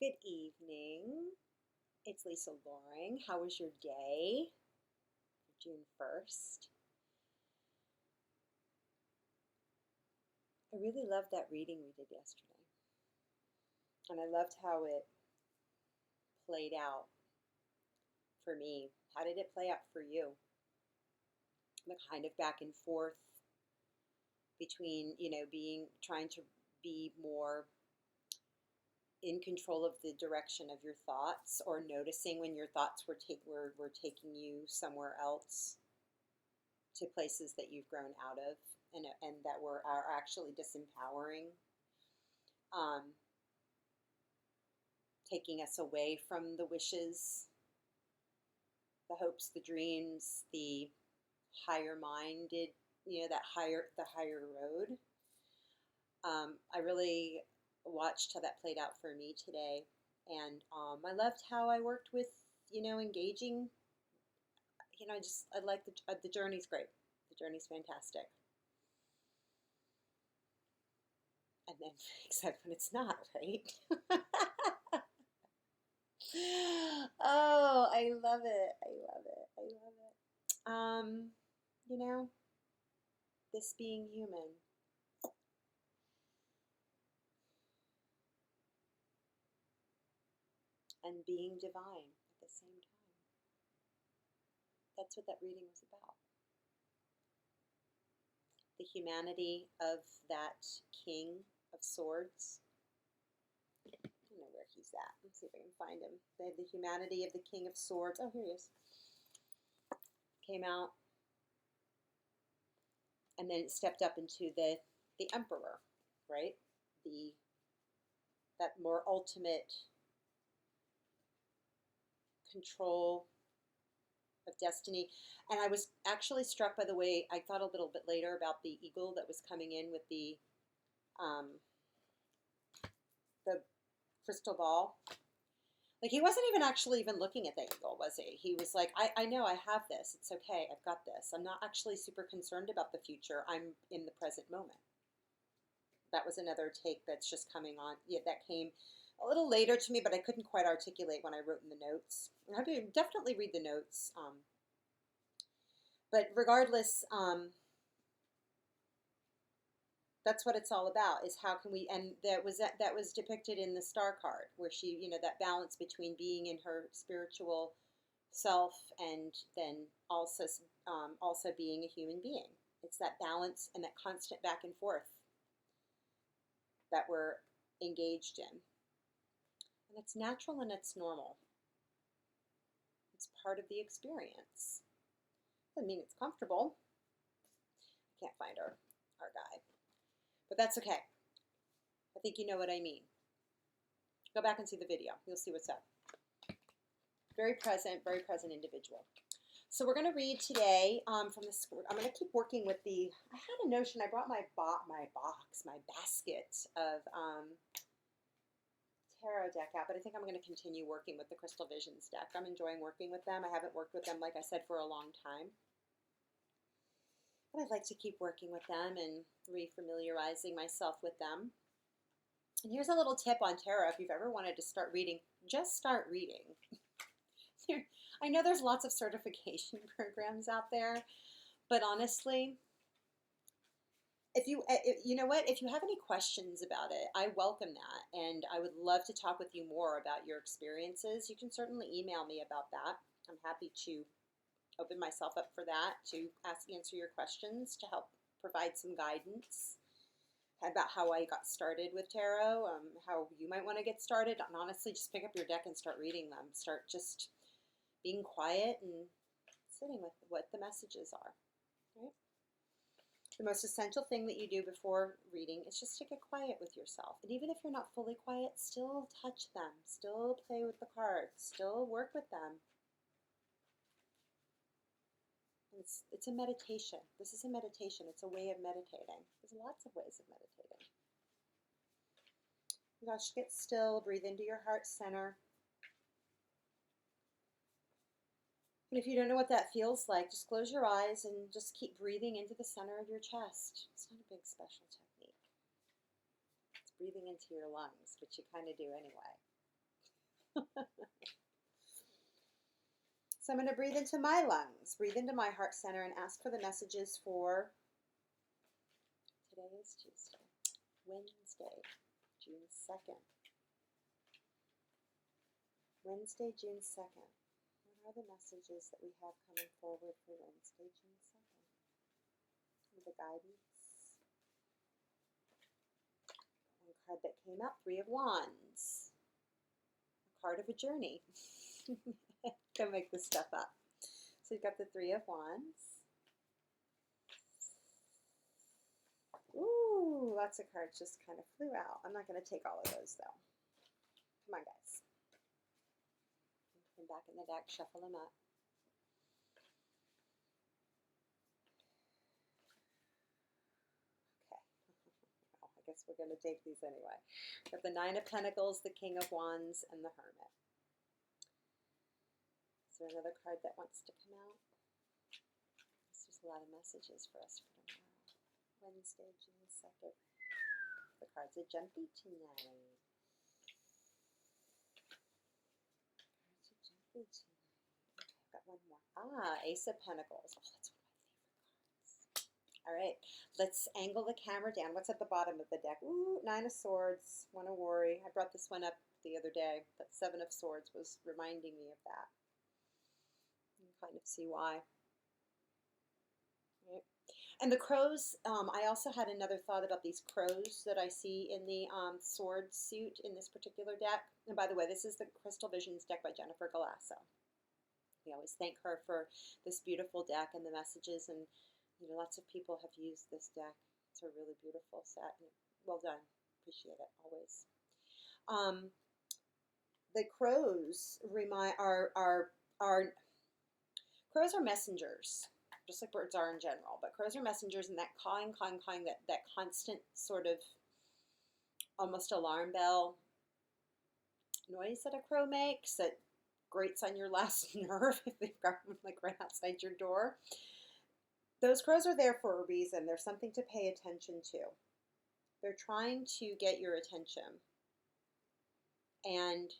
Good evening. It's Lisa Loring. How was your day? June 1st. I really loved that reading we did yesterday. And I loved how it played out for me. How did it play out for you? The kind of back and forth between, trying to be more in control of the direction of your thoughts, or noticing when your thoughts were taking you somewhere else, to places that you've grown out of, and that are actually disempowering, um, taking us away from the wishes, the hopes, the dreams, the higher minded, the higher road. I really watched how that played out for me today, and I loved how I worked with, engaging. I like the journey's great. The journey's fantastic. And then, except when it's not, right? Oh, I love it. I love it. I love it. You know, this being human and being divine at the same time. That's what that reading was about. The humanity of that King of Swords. I don't know where he's at. Let's see if I can find him. The humanity of the King of Swords. Oh, here he is. Came out. And then it stepped up into the Emperor, right? That more ultimate control of destiny. And I was actually struck by the way, I thought a little bit later about the eagle that was coming in with um, the crystal ball. Like, he wasn't even actually even looking at the eagle, was he? He was like, I know I have this. It's okay. I've got this. I'm not actually super concerned about the future. I'm in the present moment. That was another take that's just coming on. Yeah, that came a little later to me, but I couldn't quite articulate when I wrote in the notes. I would definitely read the notes. But regardless, that's what it's all about, is how can we, and that was depicted in the star card, where she, that balance between being in her spiritual self, and then also being a human being. It's that balance and that constant back and forth that we're engaged in. And it's natural and it's normal. It's part of the experience. Doesn't mean it's comfortable. I can't find our guy. But that's okay. I think you know what I mean. Go back and see the video. You'll see what's up. Very present individual. So we're going to read today from the script. I'm going to keep working with I had a notion. I brought my basket of tarot deck out, but I think I'm going to continue working with the Crystal Visions deck. I'm enjoying working with them. I haven't worked with them, like I said, for a long time. But I'd like to keep working with them and refamiliarizing myself with them. And here's a little tip on tarot. If you've ever wanted to start reading, just start reading. I know there's lots of certification programs out there, but honestly, if you have any questions about it, I welcome that, and I would love to talk with you more about your experiences. You can certainly email me about that. I'm happy to open myself up for that, to answer your questions, to help provide some guidance about how I got started with tarot, how you might want to get started. And honestly, just pick up your deck and start reading them. Start just being quiet and sitting with what the messages are. Right? The most essential thing that you do before reading is just to get quiet with yourself. And even if you're not fully quiet, still touch them, still play with the cards, still work with them. It's a meditation. This is a meditation. It's a way of meditating. There's lots of ways of meditating. Gosh, get still. Breathe into your heart center. And if you don't know what that feels like, just close your eyes and just keep breathing into the center of your chest. It's not a big special technique. It's breathing into your lungs, which you kind of do anyway. So I'm going to breathe into my lungs, breathe into my heart center, and ask for the messages for today is Tuesday, Wednesday, June 2nd. Wednesday, June 2nd. What are the messages that we have coming forward for Wednesday, June 2nd? The guidance. One card that came up, Three of Wands. A card of a journey. Don't make this stuff up. So you've got the Three of Wands. Ooh, lots of cards just kind of flew out. I'm not going to take all of those though. Come on, guys. Put them back in the deck, shuffle them up. Okay. Well, I guess we're going to take these anyway. We have the Nine of Pentacles, the King of Wands, and the Hermit. Is there another card that wants to come out? There's a lot of messages for us for tomorrow. Wednesday, June 2nd. The cards are jumpy tonight. Cards are jumpy tonight. Okay, I've got one more. Ace of Pentacles. Oh, that's one of my favorite cards. All right, let's angle the camera down. What's at the bottom of the deck? Ooh, Nine of Swords, One of Worry. I brought this one up the other day. That Seven of Swords was reminding me of that. You can kind of see why. Right. And the crows, I also had another thought about these crows that I see in the sword suit in this particular deck. And by the way, this is the Crystal Visions deck by Jennifer Galasso. We always thank her for this beautiful deck and the messages, and lots of people have used this deck. It's a really beautiful set. Well done. Appreciate it always. The crows crows are messengers, just like birds are in general, but crows are messengers, and that cawing, that constant sort of almost alarm bell noise that a crow makes that grates on your last nerve if they've got them like right outside your door. Those crows are there for a reason. There's something to pay attention to. They're trying to get your attention and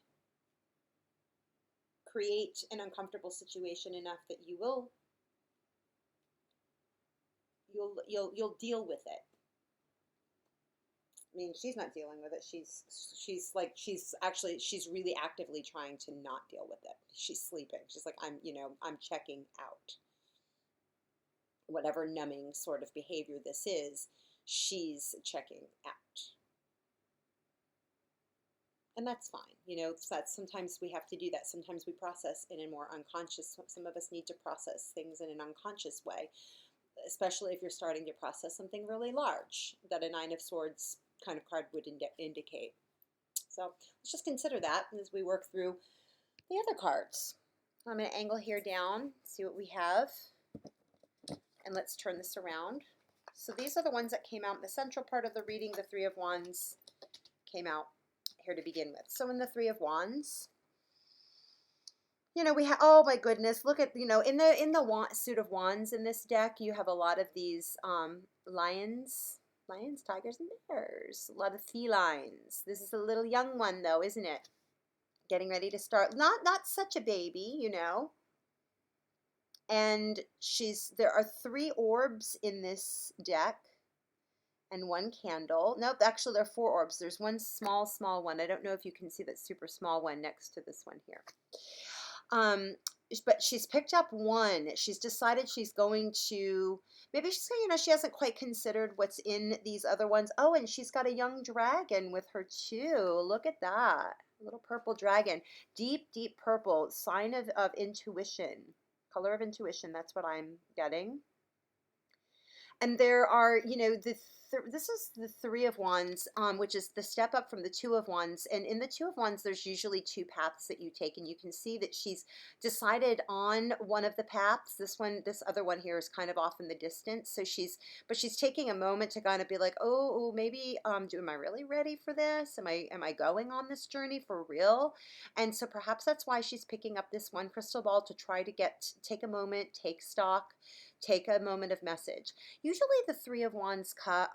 create an uncomfortable situation enough that you'll deal with it. I mean, she's not dealing with it. She's really actively trying to not deal with it. She's sleeping. She's like, I'm checking out. Whatever numbing sort of behavior this is, she's checking out. And that's fine. That's sometimes we have to do that. Sometimes we process in a more unconscious. Some of us need to process things in an unconscious way, especially if you're starting to process something really large that a Nine of Swords kind of card would indicate. So let's just consider that as we work through the other cards. I'm going to angle here down, see what we have, and let's turn this around. So these are the ones that came out in the central part of the reading. The Three of Wands came out here to begin with. So in the Three of Wands, we have, oh my goodness, look at, in the suit of wands in this deck, you have a lot of these lions, tigers, and bears, a lot of felines. This is a little young one though, isn't it? Getting ready to start, not such a baby, and there are 3 orbs in this deck and 1 candle. Nope, actually there are 4 orbs. There's one small one. I don't know if you can see that super small one next to this one here. But she's picked up 1. She's decided she's going to, maybe she's, she hasn't quite considered what's in these other ones. Oh, and she's got a young dragon with her too. Look at that. A little purple dragon. Deep, deep purple. Sign of intuition. Color of intuition. That's what I'm getting. And there are, this is the Three of Wands, which is the step up from the Two of Wands. And in the Two of Wands, there's usually 2 paths that you take. And you can see that she's decided on one of the paths. This other one here is kind of off in the distance. So she's taking a moment to kind of be like, oh, maybe, am I really ready for this? Am I going on this journey for real? And so perhaps that's why she's picking up this one crystal ball to try to take a moment, take stock, take a moment of message. Usually the Three of Wands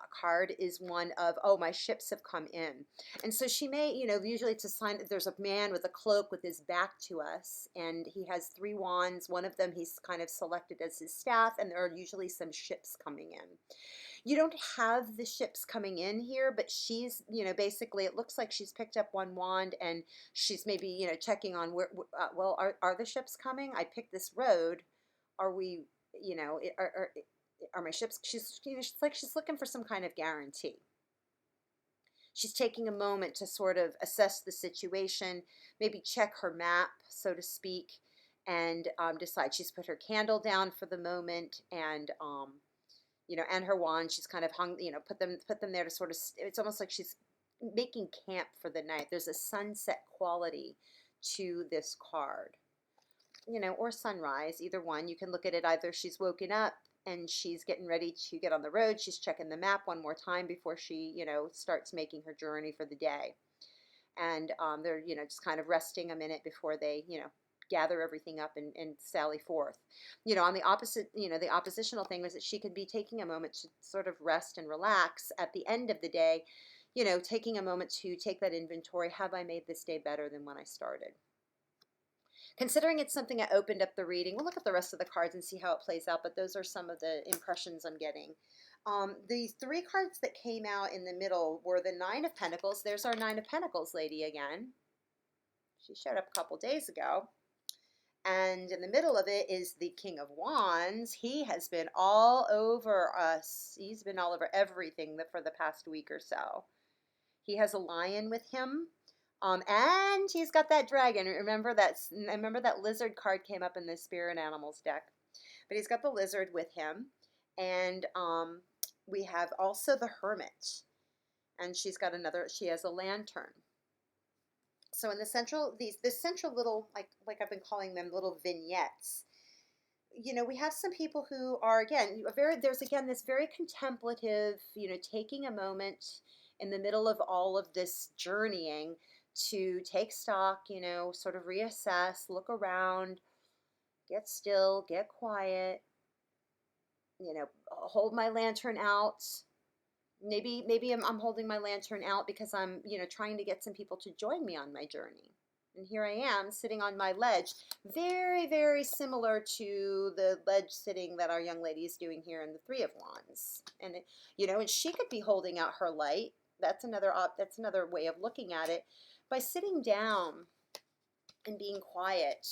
card is one of, oh, my ships have come in. And so she may, usually it's a sign that there's a man with a cloak with his back to us, and he has three wands. One of them he's kind of selected as his staff, and there are usually some ships coming in. You don't have the ships coming in here, but she's, basically it looks like she's picked up one wand and she's maybe, checking on well, are the ships coming? I picked this road. Are we, are my ships? She's like she's looking for some kind of guarantee. She's taking a moment to sort of assess the situation, maybe check her map, so to speak, and decide. She's put her candle down for the moment, and and her wand. She's kind of hung, put them there to sort of. It's almost like she's making camp for the night. There's a sunset quality to this card, or sunrise, either one. You can look at it either she's woken up and she's getting ready to get on the road. She's checking the map one more time before she, starts making her journey for the day. And they're, just kind of resting a minute before they, gather everything up and sally forth. On the opposite, the oppositional thing was that she could be taking a moment to sort of rest and relax at the end of the day, taking a moment to take that inventory. Have I made this day better than when I started? Considering it's something that opened up the reading, we'll look at the rest of the cards and see how it plays out, but those are some of the impressions I'm getting. The three cards that came out in the middle were the Nine of Pentacles. There's our Nine of Pentacles lady again. She showed up a couple days ago. And in the middle of it is the King of Wands. He has been all over us. He's been all over everything for the past week or so. He has a lion with him. And he's got that dragon. Remember that lizard card came up in the Spirit Animals deck. But he's got the lizard with him. And we have also the Hermit. And she has a lantern. So in the central, this central little, like I've been calling them, little vignettes, we have some people who are, again, there's this very contemplative, taking a moment in the middle of all of this journeying to take stock, sort of reassess, look around, get still, get quiet, hold my lantern out. Maybe I'm holding my lantern out because I'm, trying to get some people to join me on my journey. And here I am sitting on my ledge, very, very similar to the ledge sitting that our young lady is doing here in the Three of Wands. And, and she could be holding out her light. That's another way of looking at it. By sitting down and being quiet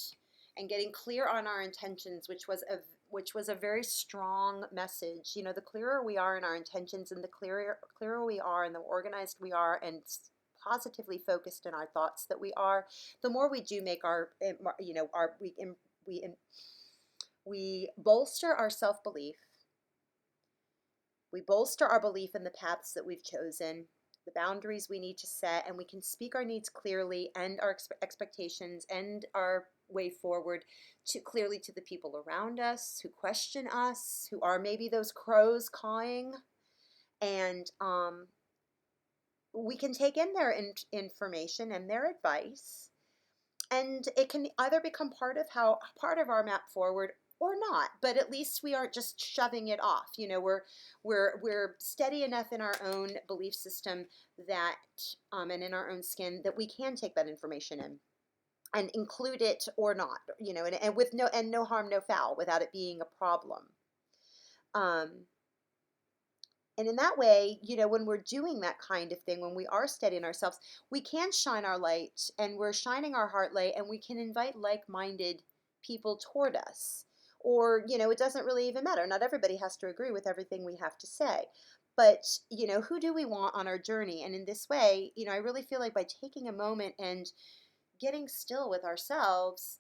and getting clear on our intentions, which was a very strong message. The clearer we are in our intentions, and the clearer we are, and the organized we are, and positively focused in our thoughts that we are, the more we do make we bolster our self-belief. We bolster our belief in the paths that we've chosen, the boundaries we need to set, and we can speak our needs clearly and our expectations and our way forward clearly to the people around us who question us, who are maybe those crows cawing, and we can take in their information and their advice, and it can either become part of our map forward or not, but at least we aren't just shoving it off. We're steady enough in our own belief system that and in our own skin that we can take that information in and include it or not, and with no harm, no foul, without it being a problem. And in that way, when we're doing that kind of thing, when we are steadying ourselves, we can shine our light, and we're shining our heart light, and we can invite like-minded people toward us. Or, it doesn't really even matter. Not everybody has to agree with everything we have to say. But, who do we want on our journey? And in this way, I really feel like by taking a moment and getting still with ourselves,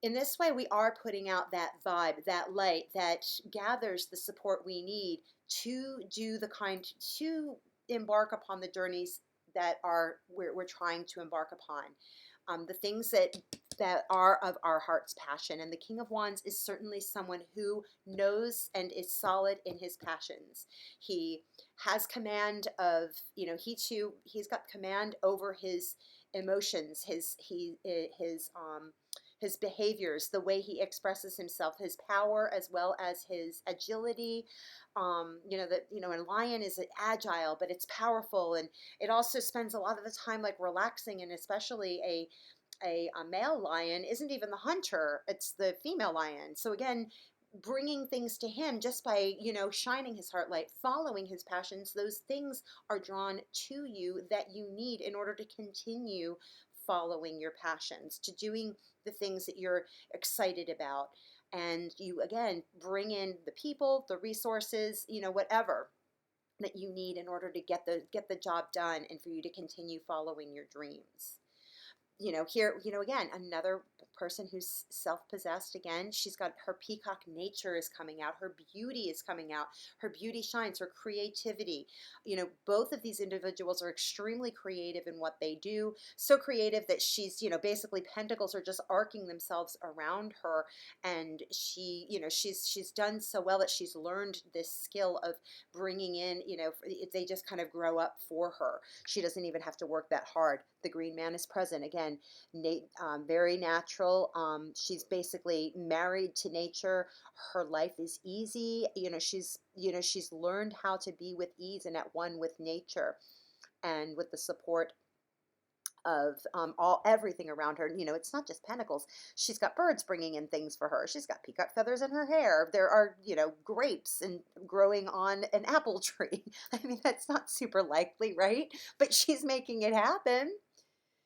in this way, we are putting out that vibe, that light that gathers the support we need to to embark upon the journeys that we're trying to embark upon. The things that are of our heart's passion. And the King of Wands is certainly someone who knows and is solid in his passions. He has command of, he's got command over his emotions, his his behaviors, the way he expresses himself, his power as well as his agility. That and lion is agile, but it's powerful, and it also spends a lot of the time like relaxing, and especially a male lion isn't even the hunter, it's the female lion. So again, bringing things to him just by shining his heart light, following his passions, those things are drawn to you that you need in order to continue following your passions, to doing the things that you're excited about. And you again bring in the people, the resources, whatever that you need in order to get the job done and for you to continue following your dreams. Here, again, another person who's self-possessed. Again, she's got her peacock nature is coming out, her beauty is coming out, her beauty shines, her creativity. Both of these individuals are extremely creative in what they do, so creative that she's, basically pentacles are just arcing themselves around her, and she's done so well that she's learned this skill of bringing in, they just kind of grow up for her. She doesn't even have to work that hard. The green man is present again, very natural. She's basically married to nature. Her life is easy. She's learned how to be with ease and at one with nature, and with the support of everything around her. It's not just pentacles. She's got birds bringing in things for her. She's got peacock feathers in her hair. There are grapes and growing on an apple tree. I mean, that's not super likely, right? But she's making it happen.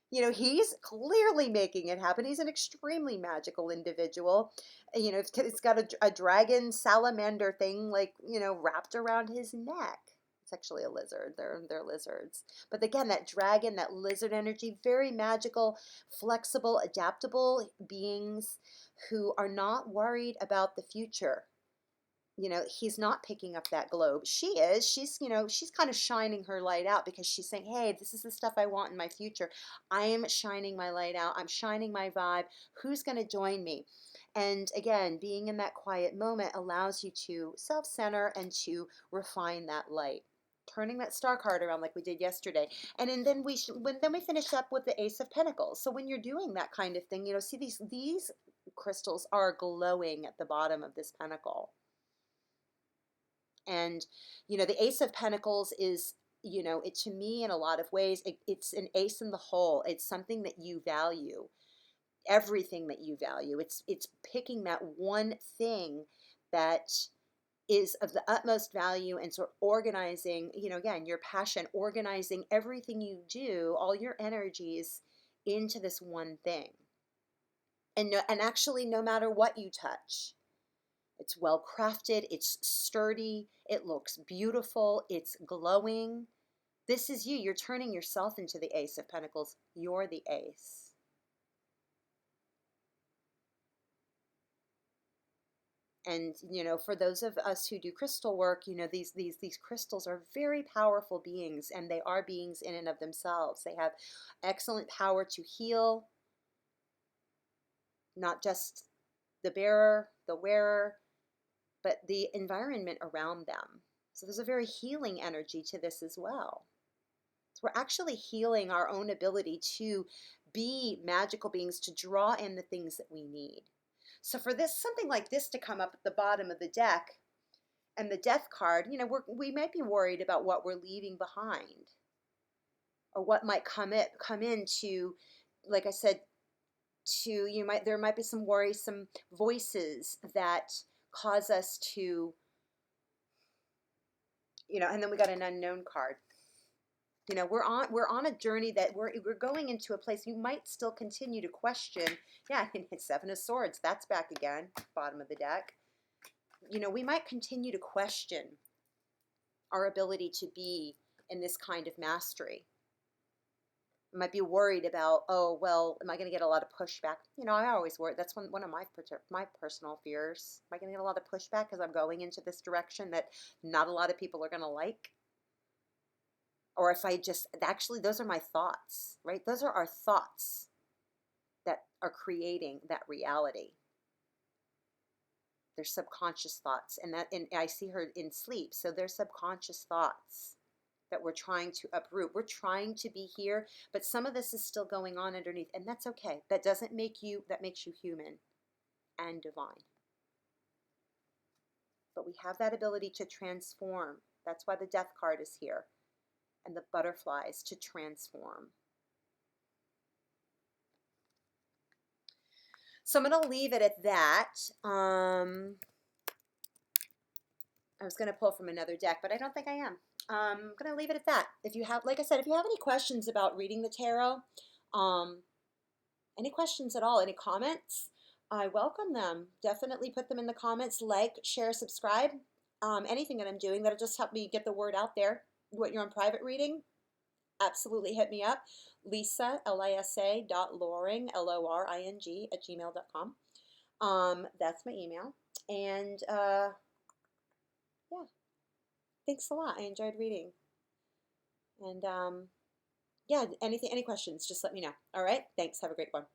He's clearly making it happen. He's an extremely magical individual. It's got a dragon salamander thing, like, wrapped around his neck. It's actually a lizard. They're lizards. But again, that dragon, that lizard energy, very magical, flexible, adaptable beings who are not worried about the future. He's not picking up that globe. She is. She's kind of shining her light out because she's saying, hey, this is the stuff I want in my future. I am shining my light out. I'm shining my vibe. Who's going to join me? And again, being in that quiet moment allows you to self-center and to refine that light. Turning that star card around like we did yesterday. Then we finish up with the Ace of Pentacles. So when you're doing that kind of thing, see these crystals are glowing at the bottom of this pentacle. And, the Ace of Pentacles is, it to me in a lot of ways, it's an ace in the hole. It's something that you value, everything that you value. It's picking that one thing that is of the utmost value and sort of organizing, again, your passion, organizing everything you do, all your energies into this one thing. And actually, no matter what you touch, it's well crafted, it's sturdy, it looks beautiful, it's glowing. This is you. You're turning yourself into the Ace of Pentacles. You're the ace. And, for those of us who do crystal work, these crystals are very powerful beings, and they are beings in and of themselves. They have excellent power to heal, not just the bearer, the wearer, but the environment around them. So there's a very healing energy to this as well. So we're actually healing our own ability to be magical beings, to draw in the things that we need. So for something like this to come up at the bottom of the deck, and the death card, we might be worried about what we're leaving behind, or what might come in to, like I said, there might be some worrisome voices that cause us to, and then we got an unknown card. We're on a journey that we're going into a place you might still continue to question. Yeah, it's Seven of Swords. That's back again, bottom of the deck. We might continue to question our ability to be in this kind of mastery. I might be worried about, oh, well, am I going to get a lot of pushback? I always worry. That's one of my personal fears. Am I going to get a lot of pushback because I'm going into this direction that not a lot of people are going to like? Or if actually, those are my thoughts, right? Those are our thoughts that are creating that reality. They're subconscious thoughts, and I see her in sleep, so they're subconscious thoughts. that we're trying to uproot. We're trying to be here, but some of this is still going on underneath, and that's okay. That doesn't make you, that makes you human and divine. But we have that ability to transform. That's why the death card is here, and the butterflies, to transform. So I'm going to leave it at that. I was going to pull from another deck, but I don't think I am. I'm going to leave it at that. If you have, like I said, if you have any questions about reading the tarot, any questions at all, any comments, I welcome them. Definitely put them in the comments. Like, share, subscribe. Anything that I'm doing that'll just help me get the word out there. What you're on private reading, absolutely hit me up. Lisa, Lisa .loring, LORING @gmail.com. That's my email. And yeah, thanks a lot. I enjoyed reading. And yeah, any questions, just let me know. All right, thanks. Have a great one.